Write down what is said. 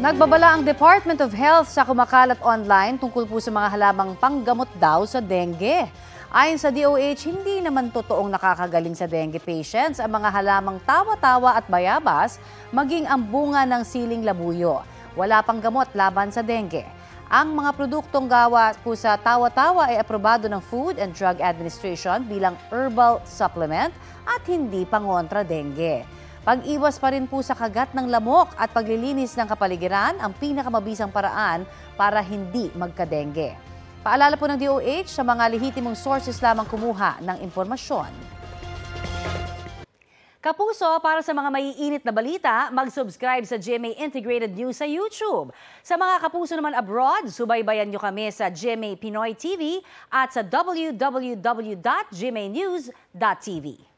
Nagbabala ang Department of Health sa kumakalat online tungkol po sa mga halamang panggamot daw sa dengue. Ayon sa DOH, hindi naman totoong nakakagaling sa dengue patients ang mga halamang tawa-tawa at bayabas, maging ang bunga ng siling labuyo. Wala pang gamot laban sa dengue. Ang mga produktong gawa po sa tawa-tawa ay aprobado ng Food and Drug Administration bilang herbal supplement at hindi pangontra dengue. Pag-iwas pa rin po sa kagat ng lamok at paglilinis ng kapaligiran ang pinakamabisang paraan para hindi magka-dengue. Paalala po ng DOH sa mga lehitimong sources lamang kumuha ng impormasyon. Kapuso, para sa mga maiinit na balita, mag-subscribe sa GMA Integrated News sa YouTube. Sa mga kapuso naman abroad, subaybayan nyo kami sa GMA Pinoy TV at sa www.gmanews.tv.